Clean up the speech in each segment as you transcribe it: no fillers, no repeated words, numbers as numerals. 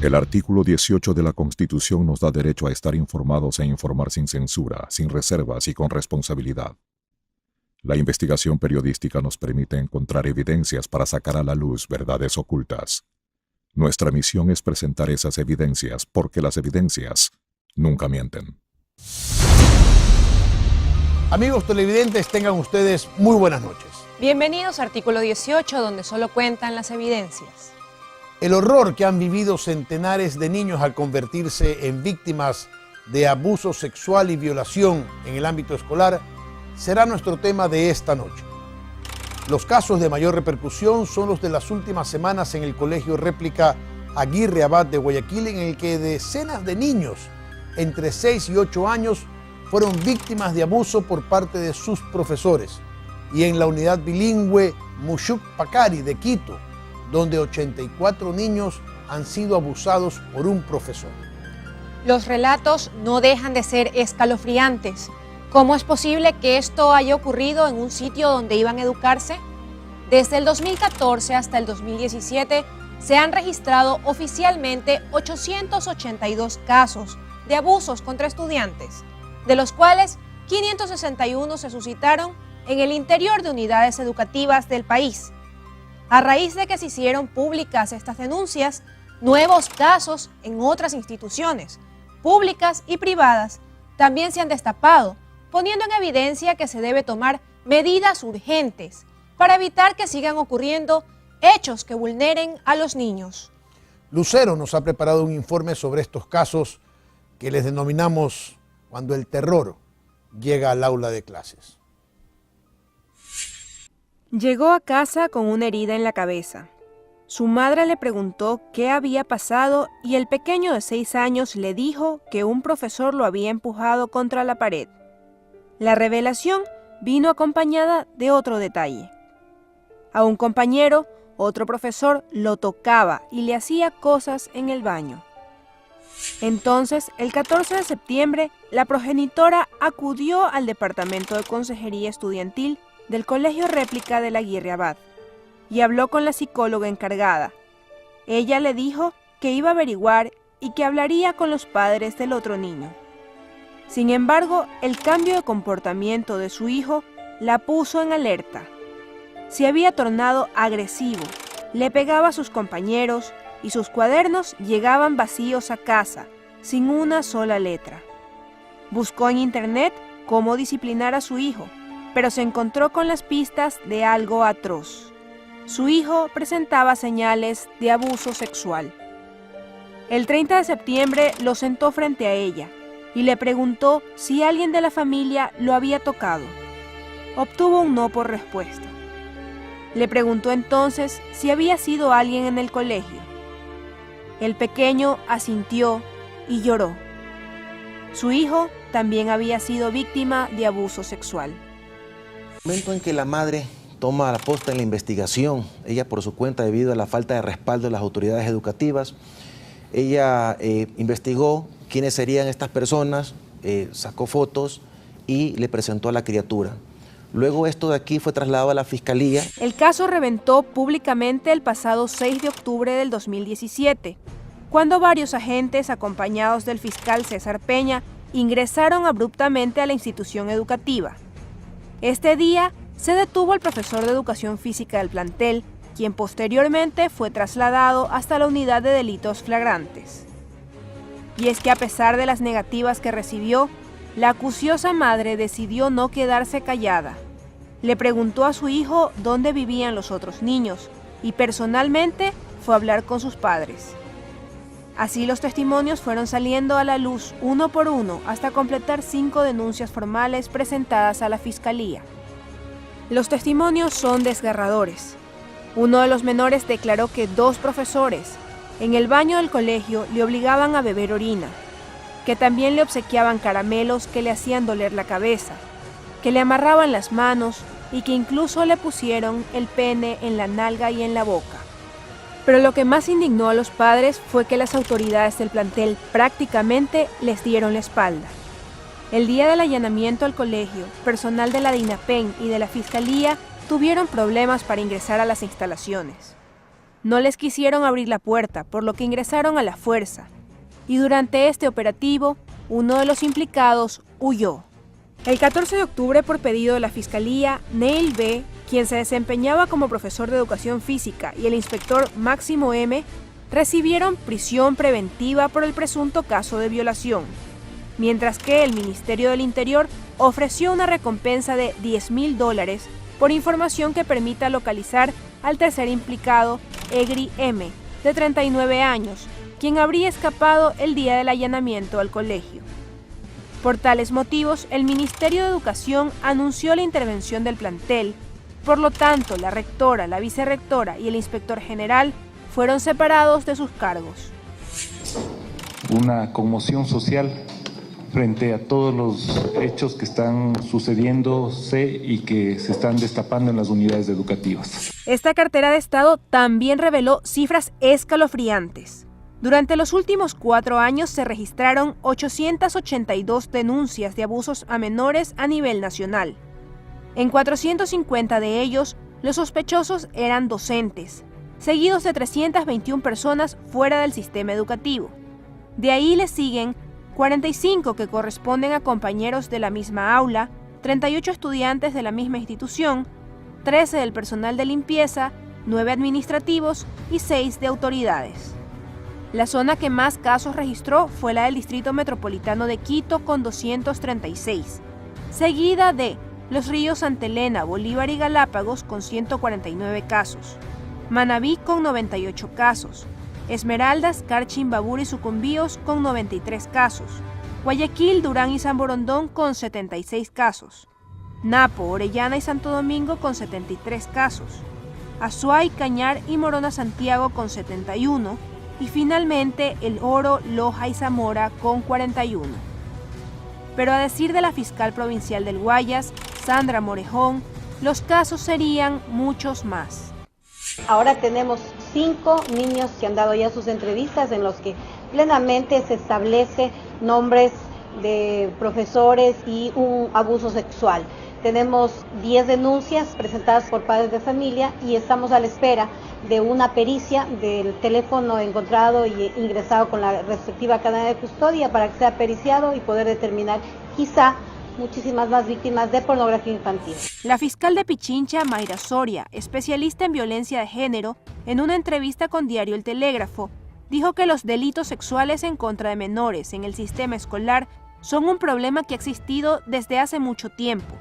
El artículo 18 de la Constitución nos da derecho a estar informados e informar sin censura, sin reservas y con responsabilidad. La investigación periodística nos permite encontrar evidencias para sacar a la luz verdades ocultas. Nuestra misión es presentar esas evidencias porque las evidencias nunca mienten. Amigos televidentes, tengan ustedes muy buenas noches. Bienvenidos a Artículo 18, donde solo cuentan las evidencias. El horror que han vivido centenares de niños al convertirse en víctimas de abuso sexual y violación en el ámbito escolar será nuestro tema de esta noche. Los casos de mayor repercusión son los de las últimas semanas en el Colegio Réplica Aguirre Abad de Guayaquil, en el que decenas de niños entre 6 y 8 años fueron víctimas de abuso por parte de sus profesores, y en la unidad bilingüe Mushuk Pacari de Quito, donde 84 niños han sido abusados por un profesor. Los relatos no dejan de ser escalofriantes. ¿Cómo es posible que esto haya ocurrido en un sitio donde iban a educarse? Desde el 2014 hasta el 2017 se han registrado oficialmente 882 casos de abusos contra estudiantes, de los cuales 561 se suscitaron en el interior de unidades educativas del país. A raíz de que se hicieron públicas estas denuncias, nuevos casos en otras instituciones, públicas y privadas, también se han destapado, poniendo en evidencia que se debe tomar medidas urgentes para evitar que sigan ocurriendo hechos que vulneren a los niños. Lucero nos ha preparado un informe sobre estos casos que les denominamos cuando el terror llega al aula de clases. Llegó a casa con una herida en la cabeza. Su madre le preguntó qué había pasado y el pequeño de 6 años le dijo que un profesor lo había empujado contra la pared. La revelación vino acompañada de otro detalle. A un compañero, otro profesor lo tocaba y le hacía cosas en el baño. Entonces, el 14 de septiembre, la progenitora acudió al departamento de consejería estudiantil del Colegio Réplica del Aguirre Abad y habló con la psicóloga encargada. Ella le dijo que iba a averiguar y que hablaría con los padres del otro niño. Sin embargo, el cambio de comportamiento de su hijo la puso en alerta. Se había tornado agresivo, le pegaba a sus compañeros y sus cuadernos llegaban vacíos a casa, sin una sola letra. Buscó en internet cómo disciplinar a su hijo, pero se encontró con las pistas de algo atroz. Su hijo presentaba señales de abuso sexual. El 30 de septiembre lo sentó frente a ella y le preguntó si alguien de la familia lo había tocado. Obtuvo un no por respuesta. Le preguntó entonces si había sido alguien en el colegio. El pequeño asintió y lloró. Su hijo también había sido víctima de abuso sexual. El momento en que la madre toma la posta en la investigación, ella por su cuenta, debido a la falta de respaldo de las autoridades educativas, ella investigó quiénes serían estas personas, sacó fotos y le presentó a la criatura. Luego esto de aquí fue trasladado a la Fiscalía. El caso reventó públicamente el pasado 6 de octubre del 2017, cuando varios agentes, acompañados del fiscal César Peña, ingresaron abruptamente a la institución educativa. Este día se detuvo al profesor de educación física del plantel, quien posteriormente fue trasladado hasta la unidad de delitos flagrantes. Y es que a pesar de las negativas que recibió, la acuciosa madre decidió no quedarse callada. Le preguntó a su hijo dónde vivían los otros niños y personalmente fue a hablar con sus padres. Así los testimonios fueron saliendo a la luz uno por uno hasta completar 5 denuncias formales presentadas a la Fiscalía. Los testimonios son desgarradores. Uno de los menores declaró que 2 profesores en el baño del colegio le obligaban a beber orina, que también le obsequiaban caramelos que le hacían doler la cabeza, que le amarraban las manos y que incluso le pusieron el pene en la nalga y en la boca. Pero lo que más indignó a los padres fue que las autoridades del plantel prácticamente les dieron la espalda. El día del allanamiento al colegio, personal de la DINAPEN y de la Fiscalía tuvieron problemas para ingresar a las instalaciones. No les quisieron abrir la puerta, por lo que ingresaron a la fuerza. Y durante este operativo, uno de los implicados huyó. El 14 de octubre, por pedido de la Fiscalía, Neil B., quien se desempeñaba como profesor de educación física, y el inspector Máximo M., recibieron prisión preventiva por el presunto caso de violación, mientras que el Ministerio del Interior ofreció una recompensa de $10,000 por información que permita localizar al tercer implicado, Egri M., de 39 años, quien habría escapado el día del allanamiento al colegio. Por tales motivos, el Ministerio de Educación anunció la intervención del plantel. Por lo tanto, la rectora, la vicerrectora y el inspector general fueron separados de sus cargos. Una conmoción social frente a todos los hechos que están sucediéndose y que se están destapando en las unidades educativas. Esta cartera de Estado también reveló cifras escalofriantes. Durante los últimos 4 años se registraron 882 denuncias de abusos a menores a nivel nacional. En 450 de ellos, los sospechosos eran docentes, seguidos de 321 personas fuera del sistema educativo. De ahí le siguen 45 que corresponden a compañeros de la misma aula, 38 estudiantes de la misma institución, 13 del personal de limpieza, 9 administrativos y 6 de autoridades. La zona que más casos registró fue la del Distrito Metropolitano de Quito con 236, seguida de Los Ríos, Santa Elena, Bolívar y Galápagos con 149 casos, Manabí con 98 casos, Esmeraldas, Carchi, Babur y Sucumbíos con 93 casos, Guayaquil, Durán y San Borondón con 76 casos, Napo, Orellana y Santo Domingo con 73 casos, Azuay, Cañar y Morona Santiago con 71 y finalmente El Oro, Loja y Zamora con 41. Pero a decir de la fiscal provincial del Guayas, Sandra Morejón, los casos serían muchos más. Ahora tenemos 5 niños que han dado ya sus entrevistas en los que plenamente se establece nombres de profesores y un abuso sexual. Tenemos 10 denuncias presentadas por padres de familia y estamos a la espera de una pericia del teléfono encontrado y ingresado con la respectiva cadena de custodia para que sea periciado y poder determinar quizá muchísimas más víctimas de pornografía infantil. La fiscal de Pichincha, Mayra Soria, especialista en violencia de género, en una entrevista con Diario El Telégrafo, dijo que los delitos sexuales en contra de menores en el sistema escolar son un problema que ha existido desde hace mucho tiempo,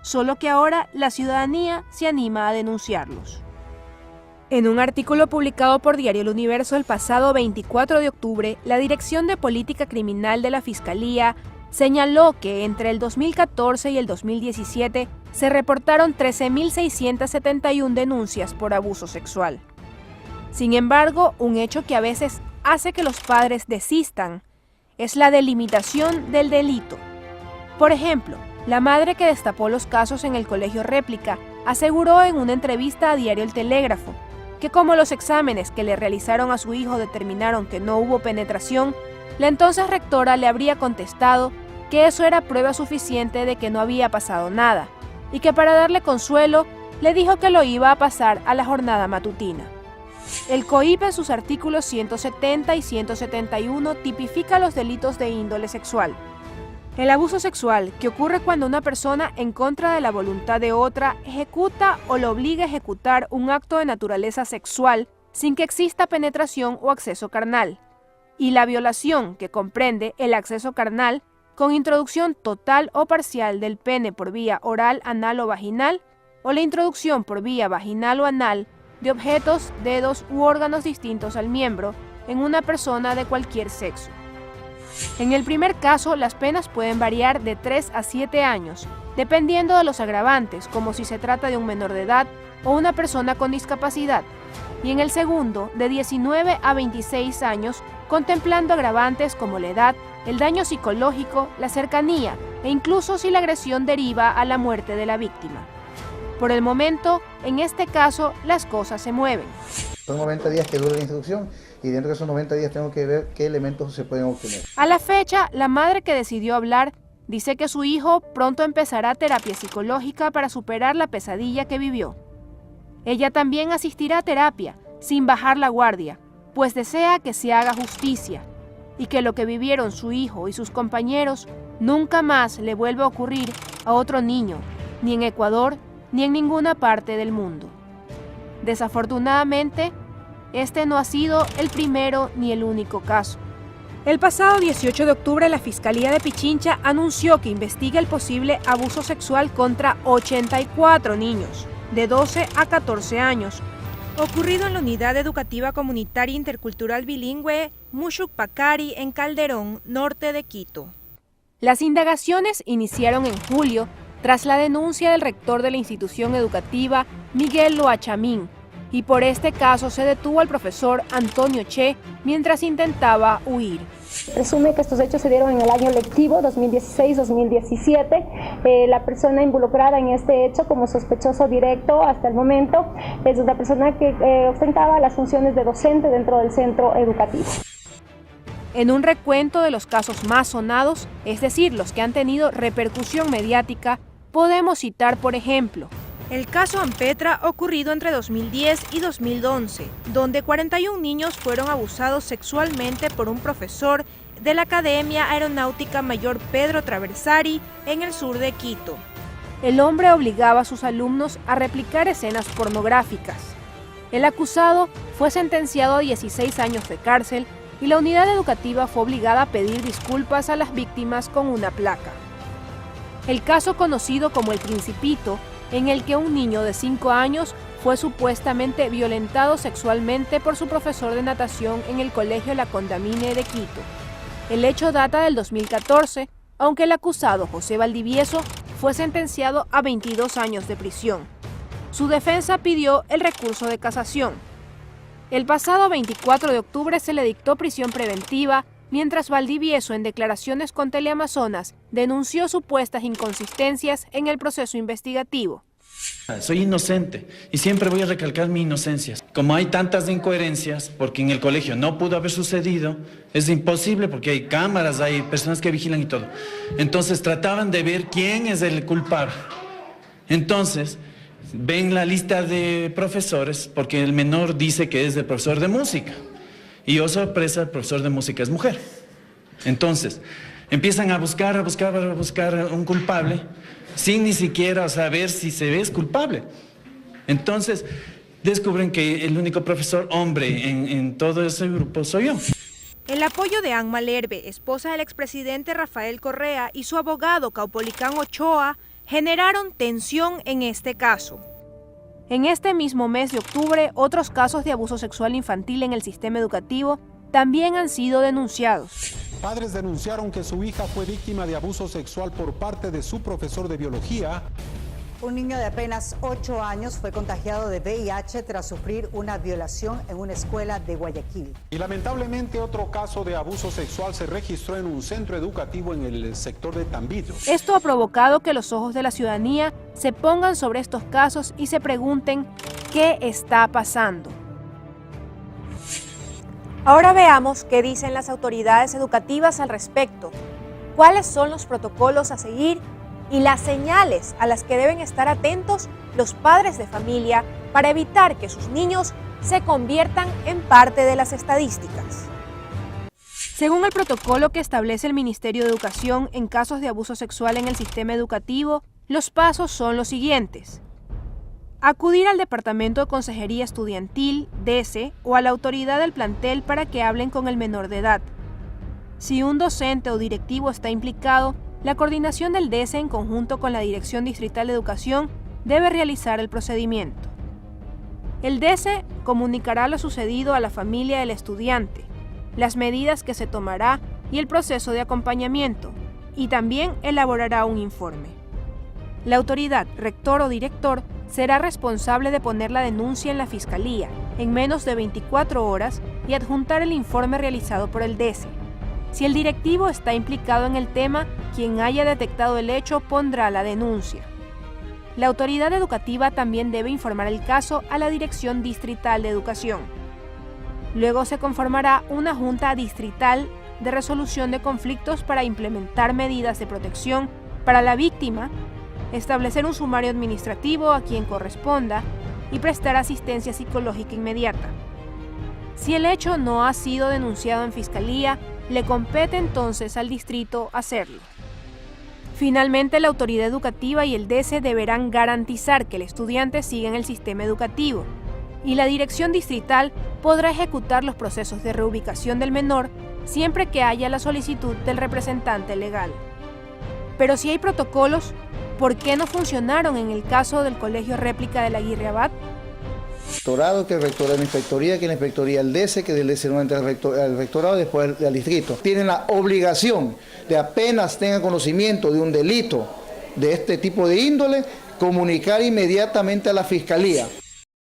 solo que ahora la ciudadanía se anima a denunciarlos. En un artículo publicado por Diario El Universo el pasado 24 de octubre, la Dirección de Política Criminal de la Fiscalía señaló que entre el 2014 y el 2017 se reportaron 13.671 denuncias por abuso sexual. Sin embargo, un hecho que a veces hace que los padres desistan es la delimitación del delito. Por ejemplo, la madre que destapó los casos en el Colegio Réplica aseguró en una entrevista a Diario El Telégrafo que como los exámenes que le realizaron a su hijo determinaron que no hubo penetración, la entonces rectora le habría contestado que eso era prueba suficiente de que no había pasado nada, y que para darle consuelo, le dijo que lo iba a pasar a la jornada matutina. El COIP en sus artículos 170 y 171 tipifica los delitos de índole sexual. El abuso sexual, que ocurre cuando una persona en contra de la voluntad de otra ejecuta o lo obliga a ejecutar un acto de naturaleza sexual sin que exista penetración o acceso carnal. Y la violación, que comprende el acceso carnal con introducción total o parcial del pene por vía oral, anal o vaginal, o la introducción por vía vaginal o anal de objetos, dedos u órganos distintos al miembro en una persona de cualquier sexo. En el primer caso, las penas pueden variar de 3 a 7 años, dependiendo de los agravantes, como si se trata de un menor de edad o una persona con discapacidad, y en el segundo, de 19 a 26 años, contemplando agravantes como la edad, el daño psicológico, la cercanía e incluso si la agresión deriva a la muerte de la víctima. Por el momento, en este caso, las cosas se mueven. Son 90 días que dura la instrucción y dentro de esos 90 días tengo que ver qué elementos se pueden obtener. A la fecha, la madre que decidió hablar dice que su hijo pronto empezará terapia psicológica para superar la pesadilla que vivió. Ella también asistirá a terapia, sin bajar la guardia, pues desea que se haga justicia y que lo que vivieron su hijo y sus compañeros nunca más le vuelva a ocurrir a otro niño, ni en Ecuador ni en ninguna parte del mundo. Desafortunadamente, este no ha sido el primero ni el único caso. El pasado 18 de octubre, la Fiscalía de Pichincha anunció que investiga el posible abuso sexual contra 84 niños, de 12 a 14 años, ocurrido en la Unidad Educativa Comunitaria Intercultural Bilingüe Mushuk-Pacari en Calderón, norte de Quito. Las indagaciones iniciaron en julio tras la denuncia del rector de la institución educativa, Miguel Loachamín, y por este caso se detuvo al profesor Antonio Che mientras intentaba huir. Presume que estos hechos se dieron en el año lectivo 2016-2017. La persona involucrada en este hecho como sospechoso directo hasta el momento es una persona que ostentaba las funciones de docente dentro del centro educativo. En un recuento de los casos más sonados, es decir, los que han tenido repercusión mediática, podemos citar, por ejemplo, el caso Ampetra ocurrido entre 2010 y 2011, donde 41 niños fueron abusados sexualmente por un profesor de la Academia Aeronáutica Mayor Pedro Traversari en el sur de Quito. El hombre obligaba a sus alumnos a replicar escenas pornográficas. El acusado fue sentenciado a 16 años de cárcel y la unidad educativa fue obligada a pedir disculpas a las víctimas con una placa. El caso conocido como El Principito, en el que un niño de 5 años fue supuestamente violentado sexualmente por su profesor de natación en el colegio La Condamine de Quito. El hecho data del 2014, aunque el acusado José Valdivieso fue sentenciado a 22 años de prisión. Su defensa pidió el recurso de casación. El pasado 24 de octubre se le dictó prisión preventiva, mientras Valdivieso, en declaraciones con Teleamazonas, denunció supuestas inconsistencias en el proceso investigativo. Soy inocente y siempre voy a recalcar mi inocencia. Como hay tantas incoherencias, porque en el colegio no pudo haber sucedido, es imposible porque hay cámaras, hay personas que vigilan y todo. Entonces trataban de ver quién es el culpable. Entonces ven la lista de profesores, porque el menor dice que es el profesor de música. Y oh sorpresa, el profesor de música es mujer. Entonces, empiezan a buscar un culpable sin ni siquiera saber si se ve culpable. Entonces, descubren que el único profesor hombre en todo ese grupo soy yo. El apoyo de Anne Malherbe, esposa del expresidente Rafael Correa, y su abogado Caupolicán Ochoa generaron tensión en este caso. En este mismo mes de octubre, otros casos de abuso sexual infantil en el sistema educativo también han sido denunciados. Padres denunciaron que su hija fue víctima de abuso sexual por parte de su profesor de biología. Un niño de apenas 8 años fue contagiado de VIH tras sufrir una violación en una escuela de Guayaquil. Y lamentablemente otro caso de abuso sexual se registró en un centro educativo en el sector de Tambito. Esto ha provocado que los ojos de la ciudadanía se pongan sobre estos casos y se pregunten qué está pasando. Ahora veamos qué dicen las autoridades educativas al respecto, cuáles son los protocolos a seguir y las señales a las que deben estar atentos los padres de familia para evitar que sus niños se conviertan en parte de las estadísticas. Según el protocolo que establece el Ministerio de Educación en casos de abuso sexual en el sistema educativo, los pasos son los siguientes. Acudir al Departamento de Consejería Estudiantil, DECE, o a la autoridad del plantel para que hablen con el menor de edad. Si un docente o directivo está implicado, la coordinación del DECE en conjunto con la Dirección Distrital de Educación debe realizar el procedimiento. El DECE comunicará lo sucedido a la familia del estudiante, las medidas que se tomará y el proceso de acompañamiento, y también elaborará un informe. La autoridad, rector o director, será responsable de poner la denuncia en la Fiscalía en menos de 24 horas y adjuntar el informe realizado por el DECE. Si el directivo está implicado en el tema, quien haya detectado el hecho pondrá la denuncia. La autoridad educativa también debe informar el caso a la Dirección Distrital de Educación. Luego se conformará una Junta Distrital de Resolución de Conflictos para implementar medidas de protección para la víctima, establecer un sumario administrativo a quien corresponda y prestar asistencia psicológica inmediata. Si el hecho no ha sido denunciado en fiscalía, le compete entonces al distrito hacerlo. Finalmente, la autoridad educativa y el DECE deberán garantizar que el estudiante siga en el sistema educativo, y la dirección distrital podrá ejecutar los procesos de reubicación del menor siempre que haya la solicitud del representante legal. Pero si hay protocolos, ¿por qué no funcionaron en el caso del colegio réplica de la Aguirre Abad? Rectorado, que el rectorado de la inspectoría, que la inspectoría al DECE, que del DECE nuevamente al rectorado, después al distrito. Tienen la obligación de, apenas tengan conocimiento de un delito de este tipo de índole, comunicar inmediatamente a la fiscalía.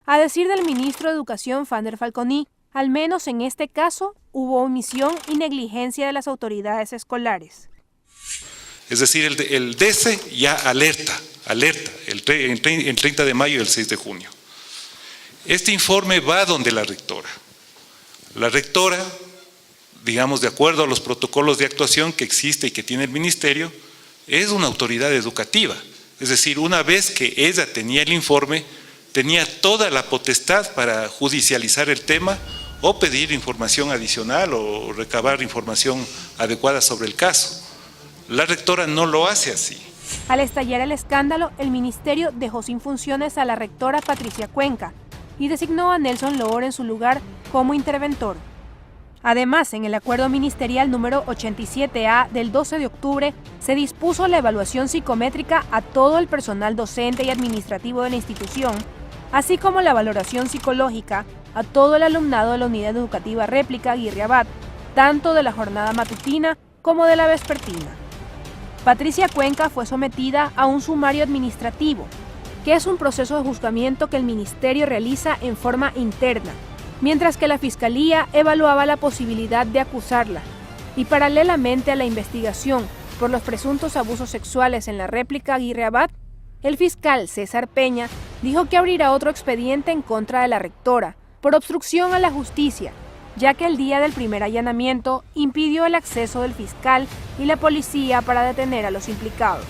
A decir del ministro de Educación, Fander Falconi, al menos en este caso hubo omisión y negligencia de las autoridades escolares. Es decir, el DECE ya alerta el 30 de mayo y el 6 de junio. Este informe va donde la rectora. La rectora, digamos, de acuerdo a los protocolos de actuación que existe y que tiene el ministerio, es una autoridad educativa. Es decir, una vez que ella tenía el informe, tenía toda la potestad para judicializar el tema o pedir información adicional o recabar información adecuada sobre el caso. La rectora no lo hace así. Al estallar el escándalo, el ministerio dejó sin funciones a la rectora Patricia Cuenca y designó a Nelson Loor en su lugar como interventor. Además, en el acuerdo ministerial número 87A del 12 de octubre, se dispuso la evaluación psicométrica a todo el personal docente y administrativo de la institución, así como la valoración psicológica a todo el alumnado de la unidad educativa réplica Aguirre Abad, tanto de la jornada matutina como de la vespertina. Patricia Cuenca fue sometida a un sumario administrativo, que es un proceso de juzgamiento que el ministerio realiza en forma interna, mientras que la Fiscalía evaluaba la posibilidad de acusarla. Y paralelamente a la investigación por los presuntos abusos sexuales en la réplica Aguirre Abad, el fiscal César Peña dijo que abrirá otro expediente en contra de la rectora por obstrucción a la justicia, ya que el día del primer allanamiento impidió el acceso del fiscal y la policía para detener a los implicados.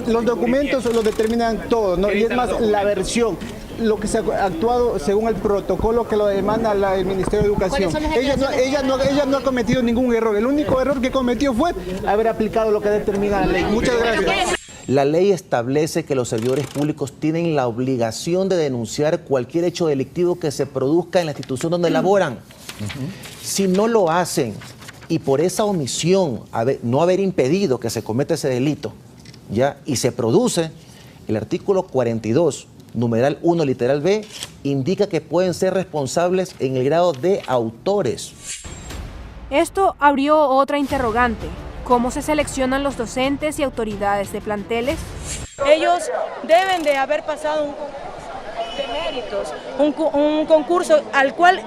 Los documentos lo determinan todo, ¿no? Y es más la versión, lo que se ha actuado según el protocolo que lo demanda el Ministerio de Educación. Ella no ha cometido ningún error, el único error que cometió fue haber aplicado lo que determina la ley. Muchas gracias. La ley establece que los servidores públicos tienen la obligación de denunciar cualquier hecho delictivo que se produzca en la institución donde laboran. Si no lo hacen y por esa omisión, no haber impedido que se cometa ese delito, ¿ya? Y se produce, el artículo 42, numeral 1, literal B, indica que pueden ser responsables en el grado de autores. Esto abrió otra interrogante. ¿Cómo se seleccionan los docentes y autoridades de planteles? Ellos deben de haber pasado un concurso de méritos, un concurso al cual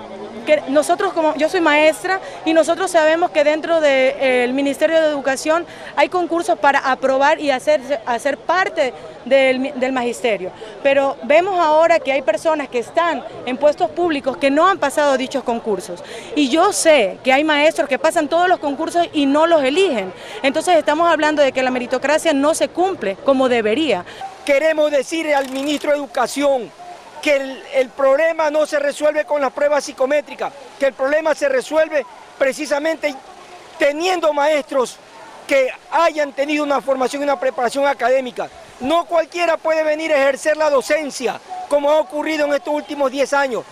nosotros, como yo soy maestra, y nosotros sabemos que dentro del Ministerio de Educación hay concursos para aprobar y hacer parte del magisterio. Pero vemos ahora que hay personas que están en puestos públicos que no han pasado dichos concursos. Y yo sé que hay maestros que pasan todos los concursos y no los eligen. Entonces estamos hablando de que la meritocracia no se cumple como debería. Queremos decirle al ministro de Educación que el problema no se resuelve con las pruebas psicométricas, que el problema se resuelve precisamente teniendo maestros que hayan tenido una formación y una preparación académica. No cualquiera puede venir a ejercer la docencia, como ha ocurrido en estos últimos 10 años.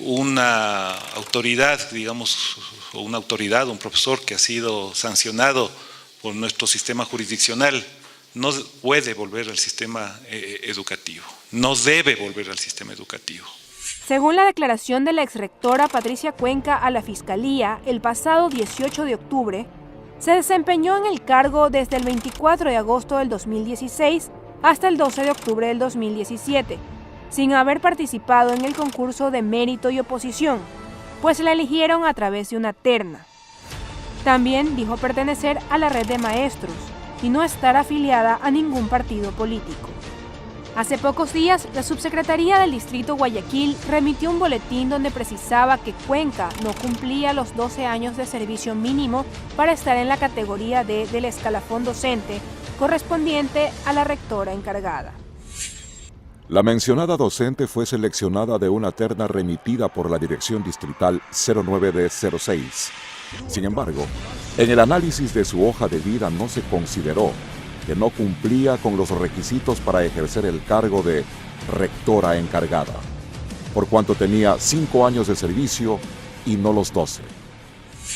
Una autoridad, digamos, un profesor que ha sido sancionado por nuestro sistema jurisdiccional, no puede volver al sistema educativo, no debe volver al sistema educativo. Según la declaración de la exrectora Patricia Cuenca a la Fiscalía, el pasado 18 de octubre, se desempeñó en el cargo desde el 24 de agosto del 2016 hasta el 12 de octubre del 2017, sin haber participado en el concurso de mérito y oposición, pues la eligieron a través de una terna. También dijo pertenecer a la red de maestros y no estar afiliada a ningún partido político. Hace pocos días, la Subsecretaría del Distrito Guayaquil remitió un boletín donde precisaba que Cuenca no cumplía los 12 años de servicio mínimo para estar en la categoría D del escalafón docente correspondiente a la rectora encargada. La mencionada docente fue seleccionada de una terna remitida por la Dirección Distrital 09D06. Sin embargo, en el análisis de su hoja de vida no se consideró que no cumplía con los requisitos para ejercer el cargo de rectora encargada, por cuanto tenía 5 años de servicio y no los 12.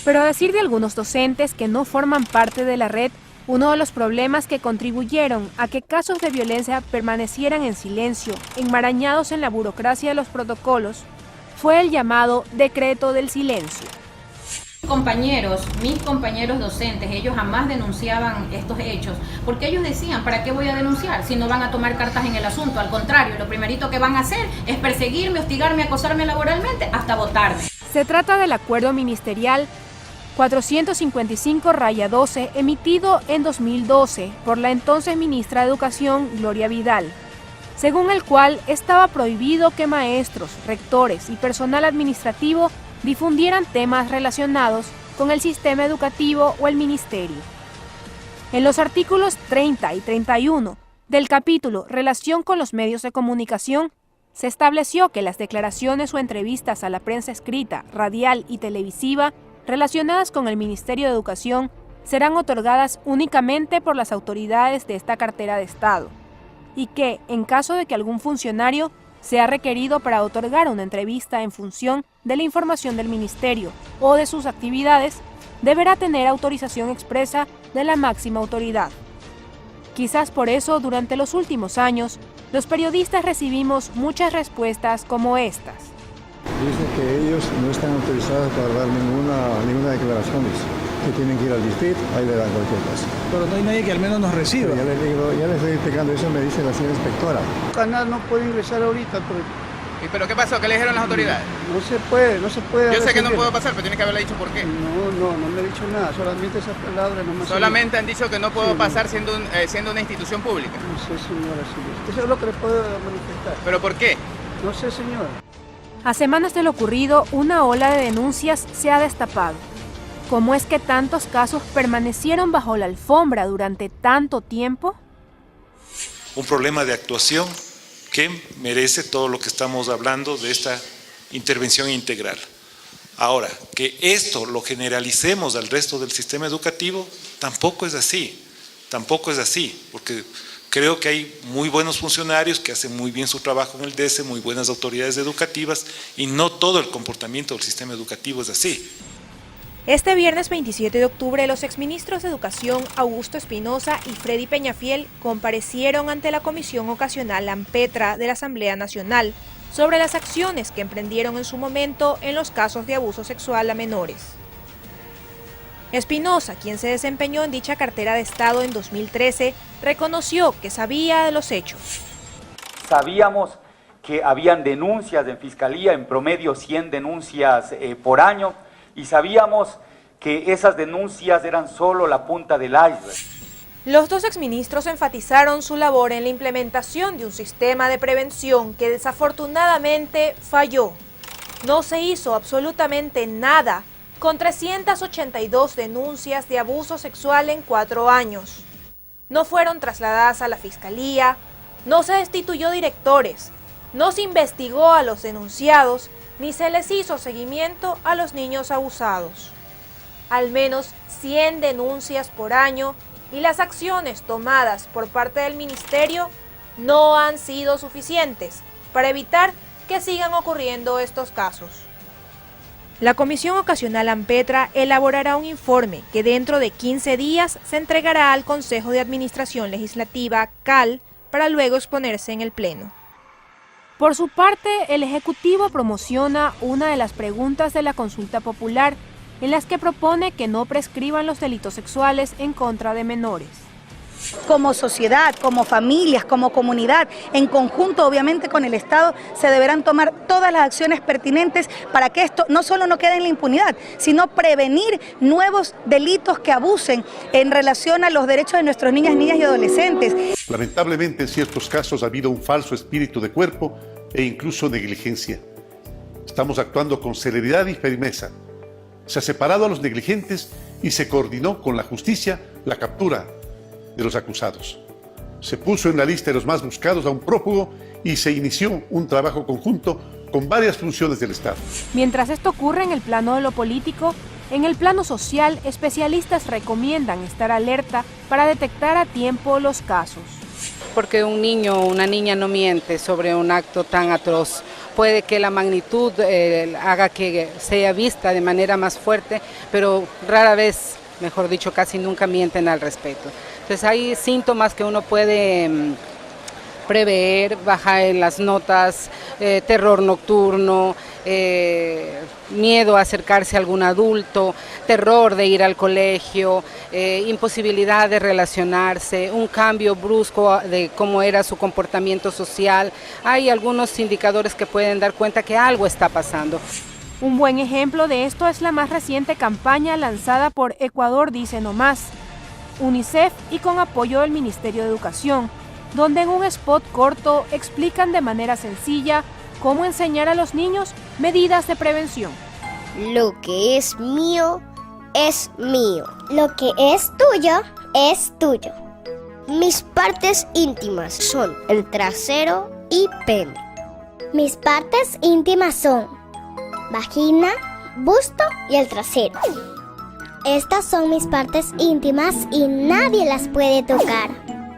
Pero a decir de algunos docentes que no forman parte de la red, uno de los problemas que contribuyeron a que casos de violencia permanecieran en silencio, enmarañados en la burocracia de los protocolos, fue el llamado decreto del silencio. Mis compañeros docentes, ellos jamás denunciaban estos hechos, porque ellos decían, ¿para qué voy a denunciar si no van a tomar cartas en el asunto? Al contrario, lo primerito que van a hacer es perseguirme, hostigarme, acosarme laboralmente, hasta votarme. Se trata del acuerdo ministerial 455-12, emitido en 2012 por la entonces ministra de Educación, Gloria Vidal, según el cual estaba prohibido que maestros, rectores y personal administrativo difundieran temas relacionados con el sistema educativo o el ministerio. En los artículos 30 y 31 del capítulo Relación con los medios de comunicación, se estableció que las declaraciones o entrevistas a la prensa escrita, radial y televisiva relacionadas con el Ministerio de Educación serán otorgadas únicamente por las autoridades de esta cartera de Estado, y que, en caso de que algún funcionario sea requerido para otorgar una entrevista en función de la información del Ministerio o de sus actividades, deberá tener autorización expresa de la máxima autoridad. Quizás por eso, durante los últimos años, los periodistas recibimos muchas respuestas como estas. Dice que ellos no están autorizados para dar ninguna declaración, dice. Que tienen que ir al distrito, ahí le dan cualquier cosa. Pero no hay nadie que al menos nos reciba. Ya les estoy explicando eso, me dice la señora inspectora. El canal no puede ingresar ahorita. ¿Pero qué pasó? ¿Qué le dijeron las autoridades? No se puede. Yo sé que no puedo pasar, pero tiene que haberle dicho por qué. No me he dicho nada, solamente esas palabras nomás. Solamente han dicho que no puedo pasar siendo una institución pública. No sé, señora, eso es lo que le puedo manifestar. ¿Pero por qué? No sé, señora. A semanas de lo ocurrido, una ola de denuncias se ha destapado. ¿Cómo es que tantos casos permanecieron bajo la alfombra durante tanto tiempo? Un problema de actuación que merece todo lo que estamos hablando de esta intervención integral. Ahora, que esto lo generalicemos al resto del sistema educativo, tampoco es así, porque creo que hay muy buenos funcionarios que hacen muy bien su trabajo en el DESE, muy buenas autoridades educativas, y no todo el comportamiento del sistema educativo es así. Este viernes 27 de octubre, los exministros de Educación Augusto Espinosa y Freddy Peñafiel comparecieron ante la Comisión Ocasional AMPETRA de la Asamblea Nacional sobre las acciones que emprendieron en su momento en los casos de abuso sexual a menores. Espinosa, quien se desempeñó en dicha cartera de Estado en 2013, reconoció que sabía de los hechos. Sabíamos que habían denuncias en Fiscalía, en promedio 100 denuncias por año, y sabíamos que esas denuncias eran solo la punta del iceberg. Los dos exministros enfatizaron su labor en la implementación de un sistema de prevención que desafortunadamente falló. No se hizo absolutamente nada con 382 denuncias de abuso sexual en 4 años. No fueron trasladadas a la Fiscalía, no se destituyó directores, no se investigó a los denunciados, ni se les hizo seguimiento a los niños abusados. Al menos 100 denuncias por año y las acciones tomadas por parte del Ministerio no han sido suficientes para evitar que sigan ocurriendo estos casos. La Comisión Ocasional AMPETRA elaborará un informe que dentro de 15 días se entregará al Consejo de Administración Legislativa, CAL, para luego exponerse en el Pleno. Por su parte, el Ejecutivo promociona una de las preguntas de la consulta popular en las que propone que no prescriban los delitos sexuales en contra de menores. Como sociedad, como familias, como comunidad, en conjunto obviamente con el Estado, se deberán tomar todas las acciones pertinentes para que esto no solo no quede en la impunidad, sino prevenir nuevos delitos que abusen en relación a los derechos de nuestros niñas y adolescentes. Lamentablemente en ciertos casos ha habido un falso espíritu de cuerpo e incluso negligencia. Estamos actuando con celeridad y firmeza. Se ha separado a los negligentes y se coordinó con la justicia la captura de los acusados. Se puso en la lista de los más buscados a un prófugo y se inició un trabajo conjunto con varias funciones del Estado. Mientras esto ocurre en el plano de lo político, en el plano social, especialistas recomiendan estar alerta para detectar a tiempo los casos. Porque un niño o una niña no miente sobre un acto tan atroz. Puede que la magnitud haga que sea vista de manera más fuerte, pero rara vez, mejor dicho, casi nunca mienten al respecto. Entonces hay síntomas que uno puede prever, baja en las notas, terror nocturno, miedo a acercarse a algún adulto, terror de ir al colegio, imposibilidad de relacionarse, un cambio brusco de cómo era su comportamiento social. Hay algunos indicadores que pueden dar cuenta que algo está pasando. Un buen ejemplo de esto es la más reciente campaña lanzada por Ecuador Dice No Más, UNICEF y con apoyo del Ministerio de Educación, donde en un spot corto explican de manera sencilla cómo enseñar a los niños medidas de prevención. Lo que es mío, es mío. Lo que es tuyo. Mis partes íntimas son el trasero y pene. Mis partes íntimas son vagina, busto y el trasero. Estas son mis partes íntimas y nadie las puede tocar.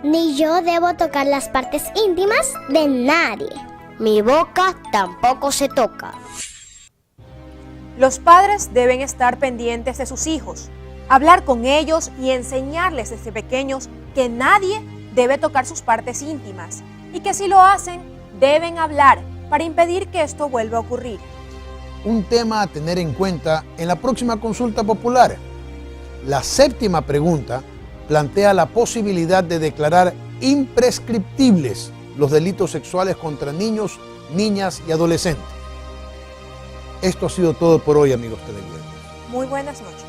Ni yo debo tocar las partes íntimas de nadie. Mi boca tampoco se toca. Los padres deben estar pendientes de sus hijos, hablar con ellos y enseñarles desde pequeños que nadie debe tocar sus partes íntimas y que si lo hacen, deben hablar para impedir que esto vuelva a ocurrir. Un tema a tener en cuenta en la próxima consulta popular. La 7ª pregunta plantea la posibilidad de declarar imprescriptibles los delitos sexuales contra niños, niñas y adolescentes. Esto ha sido todo por hoy, amigos televidentes. Muy buenas noches.